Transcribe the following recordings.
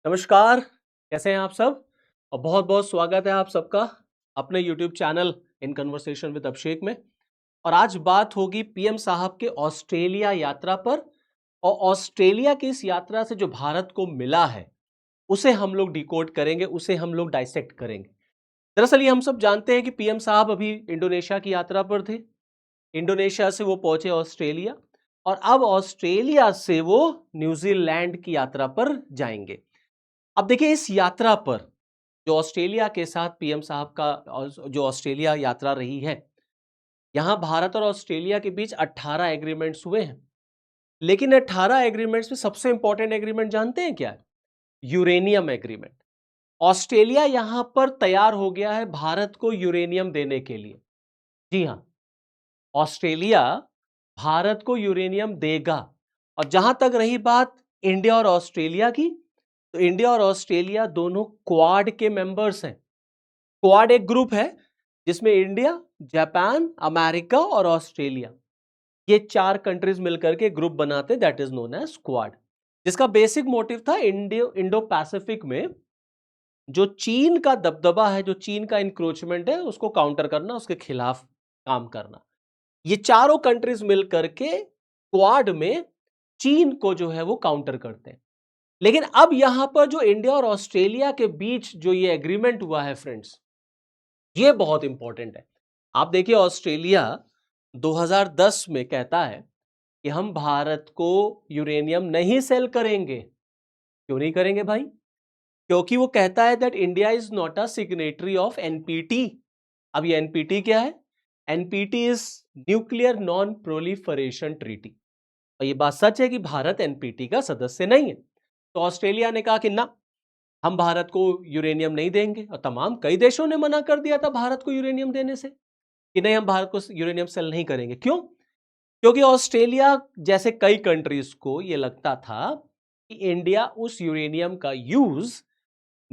नमस्कार, कैसे हैं आप सब? और बहुत-बहुत स्वागत है आप सबका अपने YouTube channel in conversation with Abhishek में। और आज बात होगी पीएम साहब के ऑस्ट्रेलिया यात्रा पर और ऑस्ट्रेलिया की इस यात्रा से जो भारत को मिला है, उसे हम लोग डिकोड करेंगे, उसे हम लोग डाइसेक्ट करेंगे। दरअसल ये हम सब जानते हैं कि पीएम साहब अभी इंडोनेशिया की यात्रा पर थे। इंडोनेशिया से वो पहुंचे ऑस्ट्रेलिया और अब ऑस्ट्रेलिया से वो न्यूजीलैंड की यात्रा पर जाएंगे। अब देखिए इस यात्रा पर जो ऑस्ट्रेलिया के साथ पीएम साहब का जो ऑस्ट्रेलिया यात्रा रही है, यहां भारत और ऑस्ट्रेलिया के बीच 18 एग्रीमेंट्स हुए हैं। लेकिन 18 एग्रीमेंट्स में सबसे इंपॉर्टेंट एग्रीमेंट जानते हैं क्या है? Uranium agreement. ऑस्ट्रेलिया यहां पर तैयार हो गया है भारत को यूरेनियम देने के लिए। जी हां, ऑस्ट्रेलिया भारत को यूरेनियम देगा। और जहां तक रही बात इंडिया और ऑस्ट्रेलिया की, तो इंडिया और ऑस्ट्रेलिया दोनों क्वाड के मेंबर्स हैं। क्वाड एक ग्रुप है जिसमें इंडिया, जापान, अमेरिका और ऑस्ट्रेलिया, ये चार कंट्रीज मिलकर के ग्रुप बनाते हैं, that is known as quad. जिसका बेसिक मोटिव था इंडो पैसिफिक में जो चीन का दबदबा है, जो चीन का इंक्रोचमेंट है, उसको काउंटर करना, उसके खिलाफ काम करना। ये चारों कंट्रीज मिलकर के क्वाड में चीन को जो है वो काउंटर करते हैं। लेकिन अब यहां पर जो इंडिया और ऑस्ट्रेलिया के बीच जो ये एग्रीमेंट हुआ है फ्रेंड्स, ये बहुत इंपॉर्टेंट है। आप देखिए ऑस्ट्रेलिया 2010 में कहता है कि हम भारत को यूरेनियम नहीं सेल करेंगे। क्यों नहीं करेंगे भाई? क्योंकि वो कहता है that India is not a signatory of NPT. अब ये एनपीटी क्या है? NPT is nuclear non proliferation treaty. और ये बात सच है कि भारत एनपीटी का सदस्य नहीं है। तो ऑस्ट्रेलिया ने कहा कि ना, हम भारत को यूरेनियम नहीं देंगे। और तमाम कई देशों ने मना कर दिया था भारत को यूरेनियम देने से कि नहीं, हम भारत को यूरेनियम सेल नहीं करेंगे। क्यों? क्योंकि ऑस्ट्रेलिया जैसे कई कंट्रीज को यह लगता था कि इंडिया उस यूरेनियम का यूज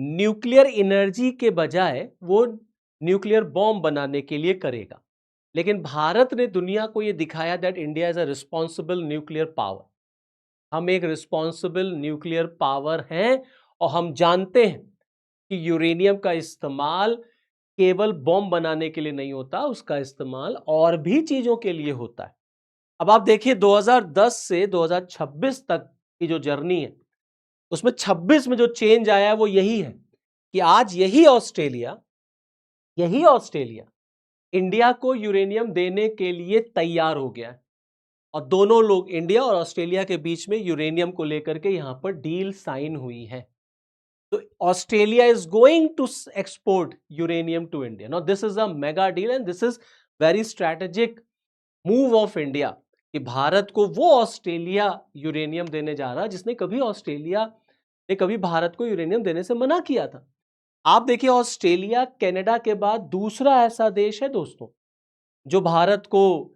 न्यूक्लियर एनर्जी के बजाय वो न्यूक्लियर बॉम्ब बनाने के लिए करेगा। लेकिन भारत ने दुनिया को यह दिखाया that India is a responsible nuclear power. हम एक रिस्पॉन्सिबल न्यूक्लियर पावर हैं और हम जानते हैं कि यूरेनियम का इस्तेमाल केवल बॉम्ब बनाने के लिए नहीं होता, उसका इस्तेमाल और भी चीजों के लिए होता है। अब आप देखिए 2010 से 2026 तक की जो जर्नी है, उसमें 26 में जो चेंज आया है वो यही है कि आज यही ऑस्ट्रेलिया इंडिया को यूरेनियम देने के लिए तैयार हो गया है। और दोनों लोग, इंडिया और ऑस्ट्रेलिया के बीच में यूरेनियम को लेकर के यहां पर डील साइन हुई है। तो Australia is going to export uranium to India. Now this is a mega deal and this is very strategic move of India कि भारत को वो ऑस्ट्रेलिया यूरेनियम देने जा रहा है जिसने कभी भारत को यूरेनियम देने से मना किया था। आप देखिए ऑस्ट्रेलिया कनाडा के बाद दूसरा ऐसा देश है दोस्तों जो भारत को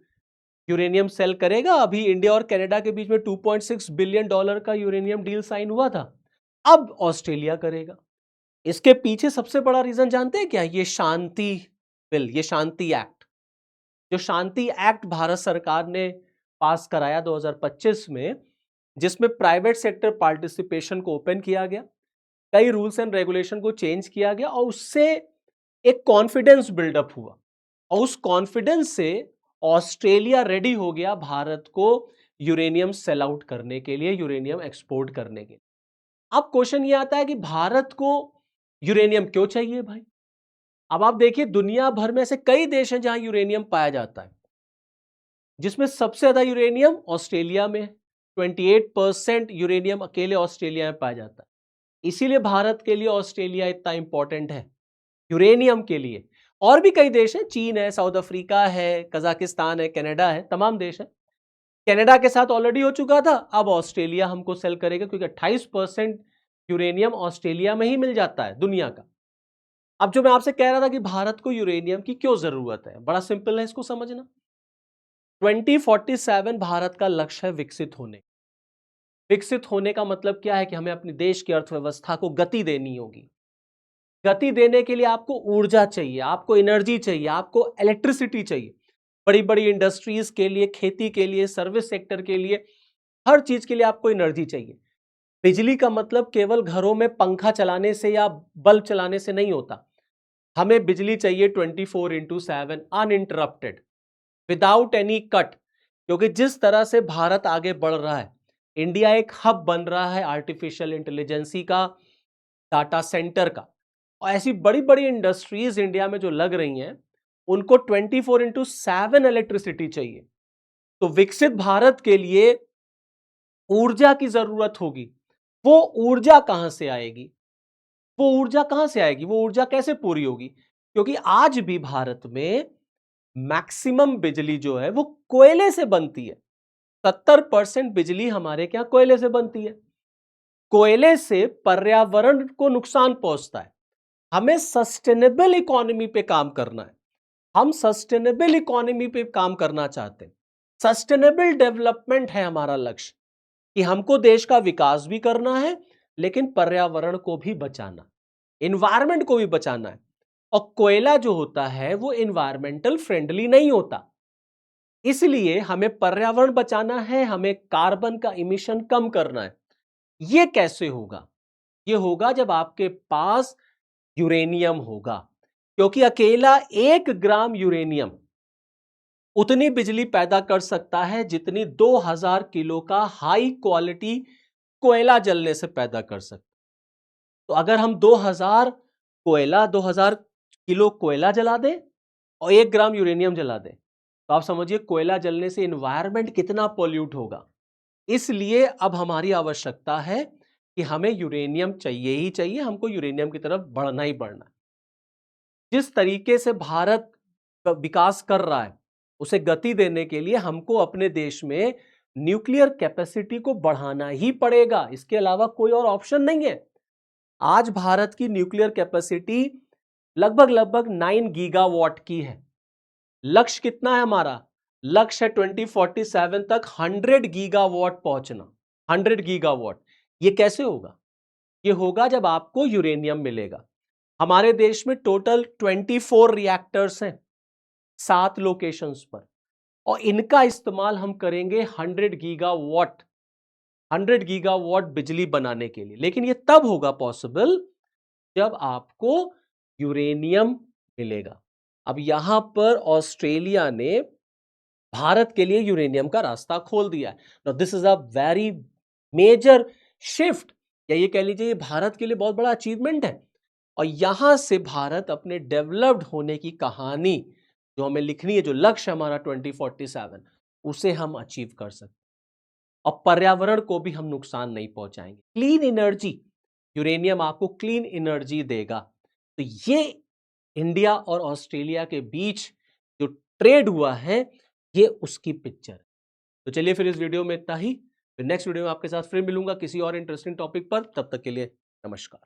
यूरेनियम सेल करेगा। अभी इंडिया और कनाडा के बीच में $2.6 बिलियन का यूरेनियम डील साइन हुआ था, अब ऑस्ट्रेलिया करेगा। इसके पीछे सबसे बड़ा रीजन जानते हैं क्या? ये शांति बिल, ये शांति एक्ट। जो शांति एक्ट भारत सरकार ने पास कराया 2025 में, जिसमें प्राइवेट सेक्टर पार्टिसिपेशन को ओपन किया गया, कई रूल्स एंड रेगुलेशन को चेंज किया गया और उससे एक कॉन्फिडेंस बिल्डअप हुआ। और उस कॉन्फिडेंस से ऑस्ट्रेलिया रेडी हो गया भारत को यूरेनियम सेल आउट करने के लिए, यूरेनियम एक्सपोर्ट करने के लिए। अब क्वेश्चन ये आता है कि भारत को यूरेनियम क्यों चाहिए भाई? अब आप देखिए दुनिया भर में ऐसे कई देश हैं जहां यूरेनियम पाया जाता है, जिसमें सबसे ज्यादा यूरेनियम ऑस्ट्रेलिया में है। 28% यूरेनियम अकेले ऑस्ट्रेलिया में पाया जाता है। इसीलिए भारत के लिए ऑस्ट्रेलिया इतना इंपॉर्टेंट है यूरेनियम के लिए। और भी कई देश हैं, चीन है, साउथ अफ्रीका है, कजाकिस्तान है, कनाडा है, तमाम देश हैं। कनाडा के साथ ऑलरेडी हो चुका था, अब ऑस्ट्रेलिया हमको सेल करेगा क्योंकि 28% यूरेनियम ऑस्ट्रेलिया में ही मिल जाता है दुनिया का। अब जो मैं आपसे कह रहा था कि भारत को यूरेनियम की क्यों जरूरत है, बड़ा सिंपल है इसको समझना। 2047 भारत का लक्ष्य है विकसित होने। विकसित होने का मतलब क्या है कि हमें अपने देश की अर्थव्यवस्था को गति देनी होगी। गति देने के लिए आपको ऊर्जा चाहिए, आपको एनर्जी चाहिए, आपको इलेक्ट्रिसिटी चाहिए। बड़ी बड़ी इंडस्ट्रीज के लिए, खेती के लिए, सर्विस सेक्टर के लिए, हर चीज के लिए आपको एनर्जी चाहिए। बिजली का मतलब केवल घरों में पंखा चलाने से या बल्ब चलाने से नहीं होता। हमें बिजली चाहिए 24/7 अनइंटरप्टेड, विदाउट एनी कट। क्योंकि जिस तरह से भारत आगे बढ़ रहा है, इंडिया एक हब बन रहा है आर्टिफिशियल इंटेलिजेंसी का, डाटा सेंटर का, और ऐसी बड़ी बड़ी इंडस्ट्रीज इंडिया में जो लग रही हैं, उनको 24/7 इलेक्ट्रिसिटी चाहिए। तो विकसित भारत के लिए ऊर्जा की जरूरत होगी। वो ऊर्जा कहां से आएगी? वो ऊर्जा कहां से आएगी? वो ऊर्जा कैसे पूरी होगी? क्योंकि आज भी भारत में मैक्सिमम बिजली जो है वो कोयले से बनती है। 70% बिजली हमारे क्या कोयले से बनती है। कोयले से पर्यावरण को नुकसान पहुंचता है। हमें सस्टेनेबल इकोनॉमी पे काम करना है। हम सस्टेनेबल इकोनॉमी पे काम करना चाहते हैं। सस्टेनेबल डेवलपमेंट है हमारा लक्ष्य, कि हमको देश का विकास भी करना है, लेकिन पर्यावरण को भी बचाना, इन्वायरमेंट को भी बचाना है। और कोयला जो होता है वो इन्वायरमेंटल फ्रेंडली नहीं होता। इसलिए हमें पर्यावरण बचाना है, हमें कार्बन का इमिशन कम करना है। यह कैसे होगा? यह होगा जब आपके पास यूरेनियम होगा। क्योंकि अकेला 1 ग्राम यूरेनियम उतनी बिजली पैदा कर सकता है जितनी 2000 किलो का हाई क्वालिटी कोयला जलने से पैदा कर सकता। तो अगर हम 2000 किलो कोयला जला दें और 1 ग्राम यूरेनियम जला दें, तो आप समझिए कोयला जलने से एनवायरनमेंट कितना पॉल्यूट होगा। इसलिए अब हमारी आवश्यकता है कि हमें यूरेनियम चाहिए ही चाहिए, हमको यूरेनियम की तरफ बढ़ना ही बढ़ना है। जिस तरीके से भारत विकास कर रहा है, उसे गति देने के लिए हमको अपने देश में न्यूक्लियर कैपेसिटी को बढ़ाना ही पड़ेगा। इसके अलावा कोई और ऑप्शन नहीं है। आज भारत की न्यूक्लियर कैपेसिटी लगभग 9 गीगावाट की है। लक्ष्य कितना है हमारा? लक्ष्य है 2047 तक 100 गीगावाट पहुंचना। 100 गीगावाट। यह कैसे होगा? यह होगा जब आपको यूरेनियम मिलेगा। हमारे देश में टोटल 24 रिएक्टर्स हैं 7 लोकेशंस पर, और इनका इस्तेमाल हम करेंगे 100 गीगावाट बिजली बनाने के लिए। लेकिन यह तब होगा पॉसिबल जब आपको यूरेनियम मिलेगा। अब यहां पर ऑस्ट्रेलिया ने भारत के लिए यूरेनियम का रास्ता खोल दिया है। Now this is a very major shift, या ये कह लीजिए भारत के लिए बहुत बड़ा अचीवमेंट है। और यहां से भारत अपने डेवलप्ड होने की कहानी जो हमें लिखनी है, जो लक्ष्य हमारा 2047, उसे हम अचीव कर सकते, और पर्यावरण को भी हम नुकसान नहीं पहुंचाएंगे। क्लीन एनर्जी, यूरेनियम आपको क्लीन एनर्जी देगा। तो ये इंडिया और ऑस्ट्रेलिया के बीच जो ट्रेड हुआ है, ये उसकी पिक्चर है। तो चलिए फिर इस वीडियो में इतना ही। फिर नेक्स्ट वीडियो में आपके साथ फिर मिलूंगा किसी और इंटरेस्टिंग टॉपिक पर। तब तक के लिए नमस्कार।